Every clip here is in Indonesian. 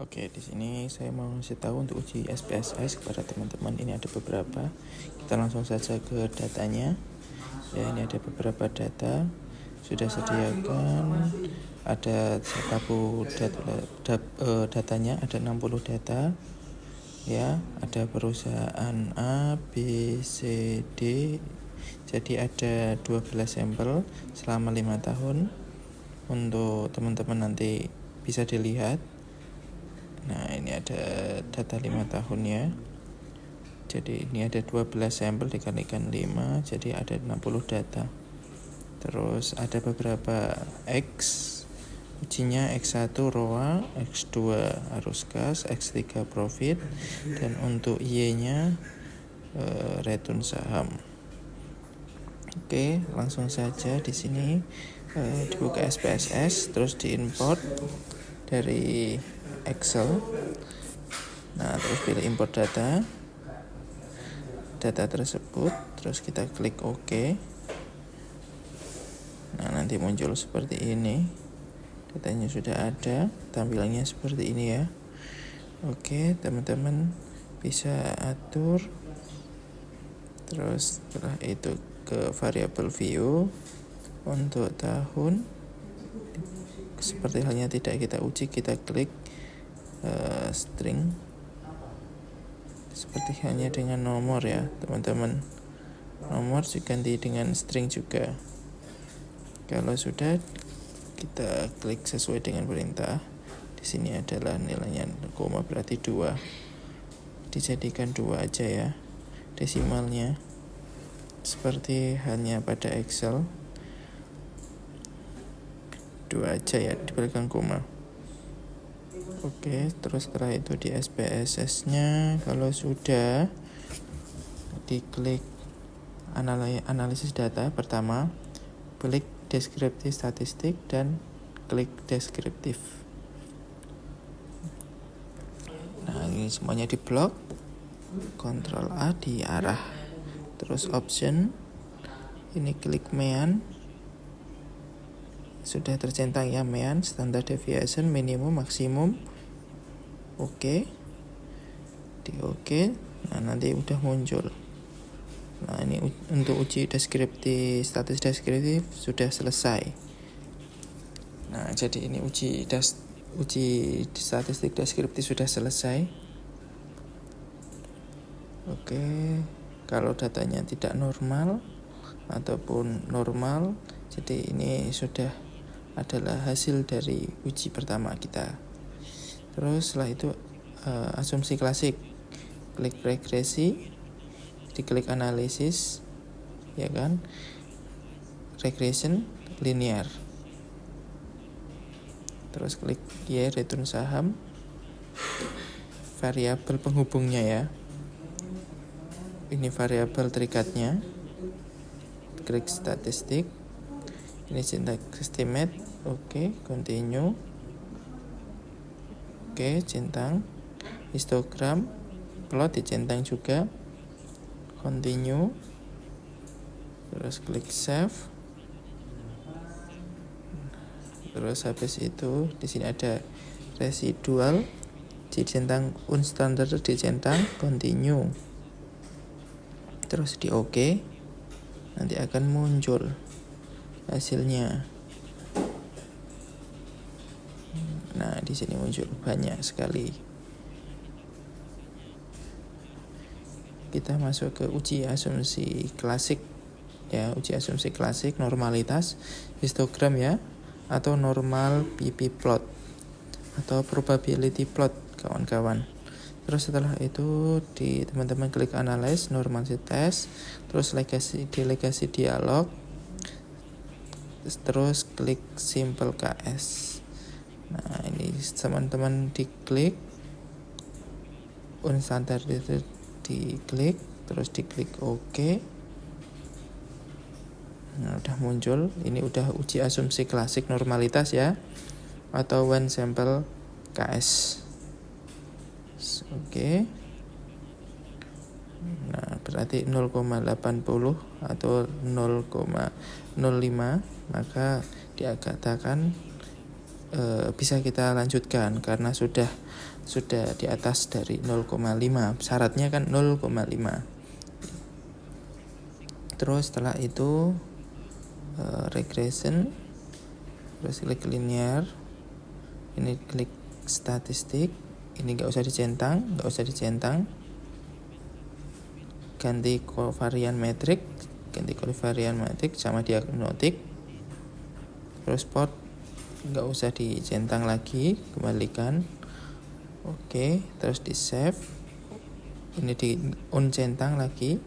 Oke, di sini saya mau ngasih tahu untuk uji SPSS kepada teman-teman. Ini ada beberapa. Kita langsung saja ke datanya. Ya, ini ada beberapa data. Sudah sediakan. Ada tabel datanya, ada 60 data. Ya, ada perusahaan A, B, C, D. Jadi ada 12 sampel selama 5 tahun. Untuk teman-teman nanti bisa dilihat. Nah, ini ada data 5 tahun ya. Jadi ini ada 12 sampel dikalikan 5, jadi ada 60 data. Terus ada beberapa X. Ujinya X1 ROA, X2 arus kas, X3 profit, dan untuk Y-nya return saham. Oke, langsung saja di sini dibuka SPSS, terus diimport dari Excel. Nah, terus pilih import data tersebut, terus kita klik OK. Nah, nanti muncul seperti ini. Datanya sudah ada, tampilannya seperti ini ya. Oke, teman-teman bisa atur. Terus setelah itu ke variable view untuk tahun. Seperti halnya tidak kita uji, kita klik string. Seperti halnya dengan nomor ya teman-teman, nomor diganti dengan string juga. Kalau sudah, kita klik sesuai dengan perintah. Di sini adalah nilainya koma, berarti 2. Dijadikan 2 aja ya desimalnya, seperti halnya pada Excel. 2 aja ya di belakang koma. Oke, terus setelah itu di SPSS-nya kalau sudah, diklik analisis data pertama, klik deskriptif statistik dan klik deskriptif. Nah, ini semuanya di blok. Ctrl A diarah. Terus option, ini klik mean. Sudah tercentang ya mean, standard deviation, minimum, maksimum. Oke. Di oke. Nah, nanti udah muncul. Nah, ini untuk uji deskriptif, status deskriptif sudah selesai. Nah, jadi ini uji statistik deskriptif sudah selesai. Oke. Kalau datanya tidak normal ataupun normal, jadi ini sudah adalah hasil dari uji pertama kita. Terus setelah itu asumsi klasik, klik regresi, diklik analisis, ya kan, regression linear, terus klik Y return saham, variabel penghubungnya ya, ini variabel terikatnya, klik statistik, ini syntax estimate, oke, continue, oke, centang, histogram, plot dicentang juga, continue, terus klik save. Terus habis itu di sini ada residual dicentang, unstandard dicentang, continue, terus di OK. Nanti akan muncul hasilnya. Nah, di sini muncul banyak sekali. Kita masuk ke uji asumsi klasik ya, uji asumsi klasik normalitas histogram ya, atau normal PP plot atau probability plot kawan-kawan. Terus setelah itu teman-teman klik analyze normalized test, terus legasi dialog, terus klik simple KS. Nah, ini teman-teman diklik unstandard itu diklik, terus diklik OK. Nah, udah muncul. Ini udah uji asumsi klasik normalitas ya, atau one sample KS. Oke. Nah, berarti 0,80 atau 0,05, maka dikatakan bisa kita lanjutkan karena sudah di atas dari 0,5. Syaratnya kan 0,5. Terus setelah itu regression, terus klik linear, ini klik statistik, ini nggak usah dicentang, ganti covariance matrix sama diagnostik, terus port nggak usah dicentang lagi, kembalikan. Oke, terus di save, ini di uncentang lagi,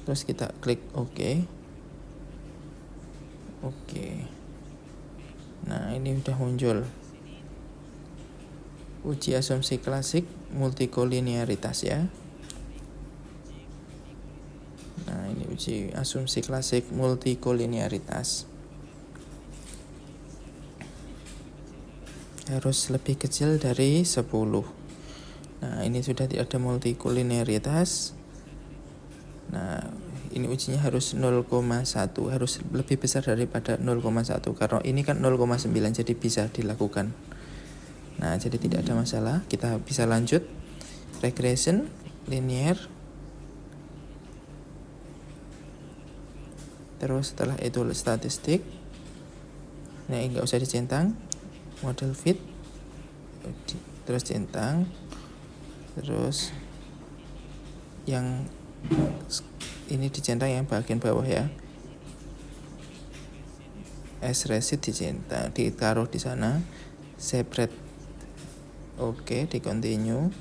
terus kita klik OK. Nah, ini udah muncul uji asumsi klasik multikolinearitas ya. Nah, ini uji asumsi klasik multikolinearitas. Harus lebih kecil dari 10. Nah, ini sudah ada multikolinearitas. Nah, ini ujinya harus 0,1, harus lebih besar daripada 0,1 karena ini kan 0,9, jadi bisa dilakukan. Nah, jadi tidak ada masalah, kita bisa lanjut. Regression, linear. Terus setelah itu statistik. Nah, ini nggak usah dicentang. Model fit, terus centang. Terus yang ini dicentang yang bagian bawah ya. S-resid dicentang, ditaruh di sana. Separate. Oke, di continue.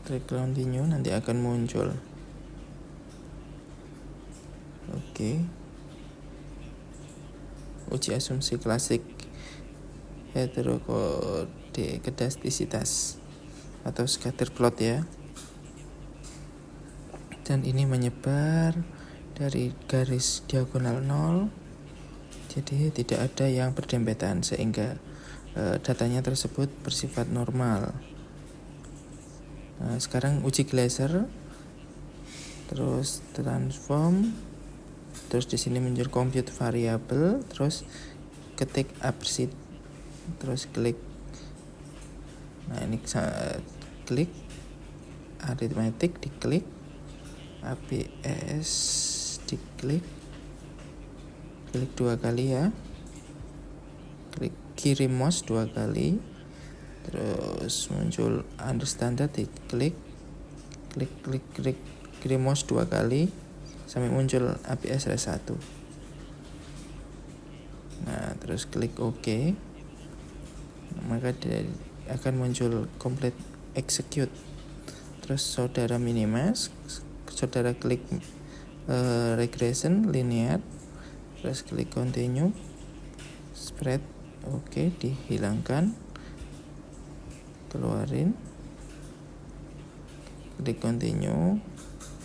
Klik continue, nanti akan muncul. Oke. Uji asumsi klasik heterokodastisitas atau scatter plot ya. Dan ini menyebar dari garis diagonal 0, jadi tidak ada yang berdempetan sehingga datanya tersebut bersifat normal. Nah, sekarang uji Glaser, terus transform, terus di sini muncul compute variable, terus ketik abscissa, terus klik. Nah, ini klik arithmetic, diklik APS, diklik, klik 2 kali ya, klik kirim mouse 2 kali, terus muncul understandard, diklik, klik kirim mouse 2 kali sampai muncul APS res 1. Nah, terus klik OK. Maka dia akan muncul complete execute. Terus saudara minimize, saudara klik regression linear, terus klik continue, spread, oke, dihilangkan, keluarin, klik continue,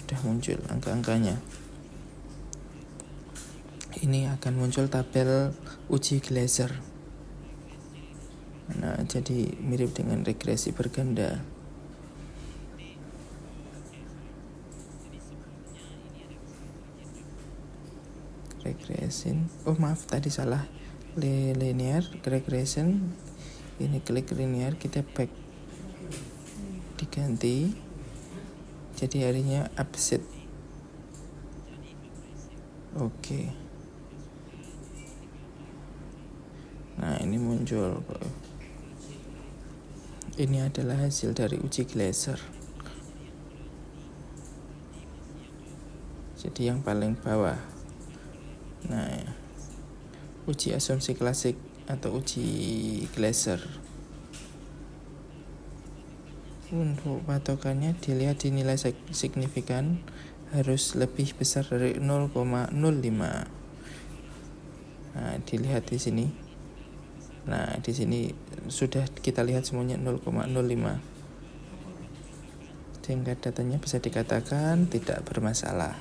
sudah muncul angka-angkanya. Ini akan muncul tabel uji Glaser. Nah, jadi mirip dengan regresi berganda. Regression. Oh maaf, tadi salah. Linear regression. Ini klik linear, kita back. Diganti. Jadi harinya abscissa. Oke. Nah, ini muncul. Ini adalah hasil dari uji Glaser. Jadi yang paling bawah. Nah, uji asumsi klasik atau uji Glaser. Untuk patokannya dilihat di nilai signifikan harus lebih besar dari 0,05. Nah, dilihat di sini. Nah, di sini sudah kita lihat semuanya 0,05. Sehingga datanya bisa dikatakan tidak bermasalah.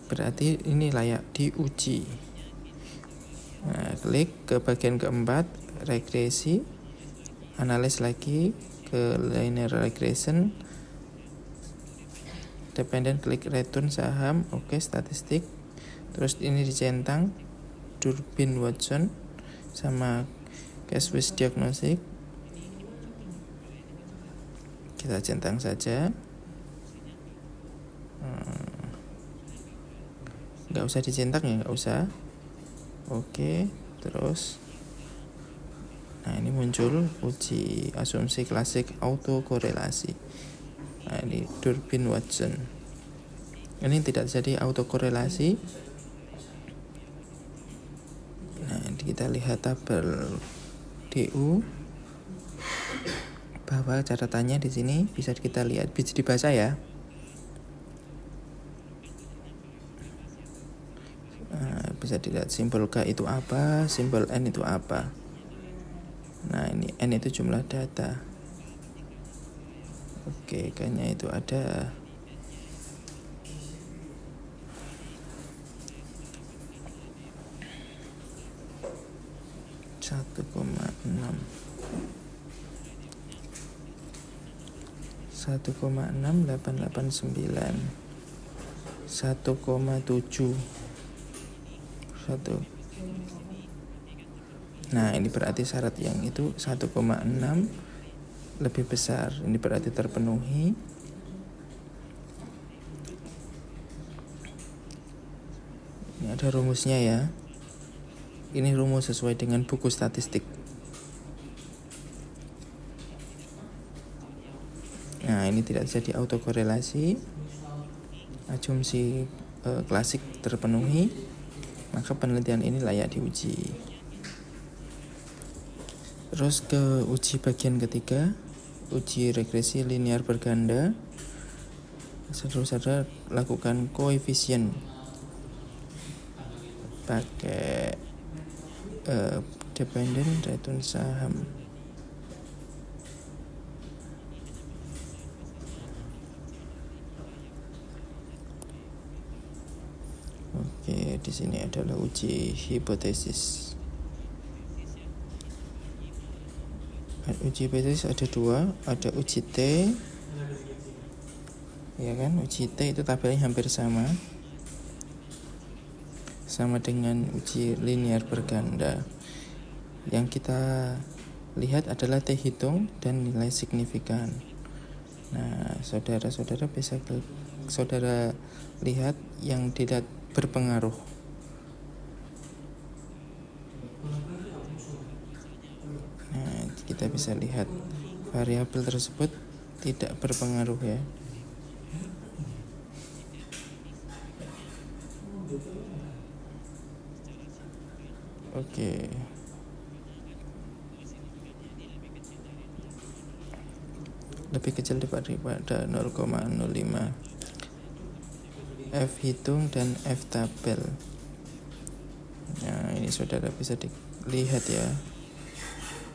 Berarti ini layak diuji. Nah, klik ke bagian keempat, regresi, analis lagi ke linear regression, dependent, klik return saham, oke, statistik, Terus ini dicentang Durbin Watson sama Case-Swiss Diagnostic. Kita centang saja. Nggak usah dicetak ya, nggak usah. Oke, terus nah ini muncul uji asumsi klasik autokorelasi. Nah ini Durbin Watson. Ini tidak jadi autokorelasi. Nah kita lihat tabel DU bahwa catatannya di sini bisa kita lihat, bisa dibaca ya. Bisa dilihat simbol K itu apa, simbol N itu apa. Nah ini N itu jumlah data. Oke, kayaknya itu ada 1,889 1,7 Nah ini berarti syarat yang itu 1,6 lebih besar. Ini berarti terpenuhi. Ini ada rumusnya ya. Ini rumus sesuai dengan buku statistik. Nah ini tidak jadi autokorelasi. Asumsi klasik terpenuhi, maka penelitian ini layak diuji. Terus ke uji bagian ketiga, uji regresi linear berganda. Saudara-saudara lakukan koefisien pakai dependent return saham. Oke, di sini adalah uji hipotesis. Uji hipotesis ada dua, ada uji T, ya kan? Uji T itu tabelnya hampir sama dengan uji linear berganda. Yang kita lihat adalah T hitung dan nilai signifikan. Nah, saudara-saudara bisa saudara lihat yang tidak berpengaruh. Nah, kita bisa lihat variabel tersebut tidak berpengaruh ya. Oke. Lebih kecil daripada 0,05. F hitung dan F tabel. Nah, ini saudara bisa dilihat ya.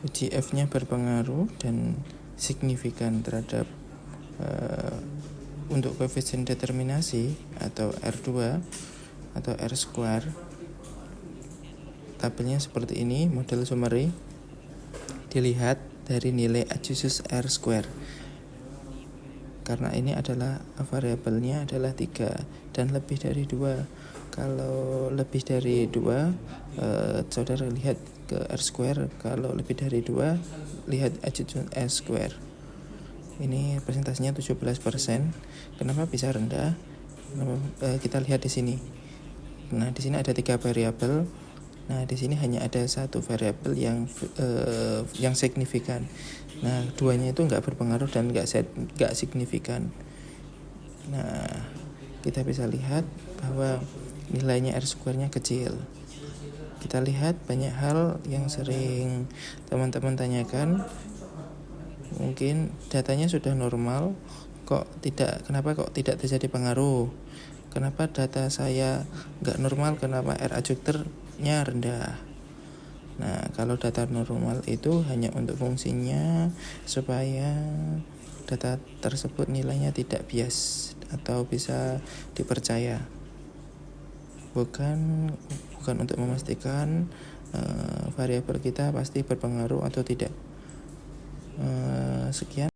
Uji F-nya berpengaruh dan signifikan terhadap untuk koefisien determinasi atau R2 atau R square. Tabelnya seperti ini, model summary. Dilihat dari nilai adjusted R square. Karena ini adalah variabelnya adalah 3 dan lebih dari 2. Kalau lebih dari 2, saudara lihat ke R square. Kalau lebih dari 2, lihat adjusted R square. Ini persentasenya 17%. Kenapa bisa rendah? Kita lihat di sini. Nah, di sini ada 3 variabel. Nah, di sini hanya ada 1 variabel yang signifikan. Nah, 2-nya itu nggak berpengaruh dan nggak signifikan. Nah, kita bisa lihat bahwa nilainya R square-nya kecil. Kita lihat banyak hal yang sering teman-teman tanyakan. Mungkin datanya sudah normal, kenapa kok tidak terjadi pengaruh? Kenapa data saya nggak normal? Kenapa R adjusternya rendah? Nah, kalau data normal itu hanya untuk fungsinya supaya data tersebut nilainya tidak bias atau bisa dipercaya. Bukan untuk memastikan variabel kita pasti berpengaruh atau tidak. Sekian.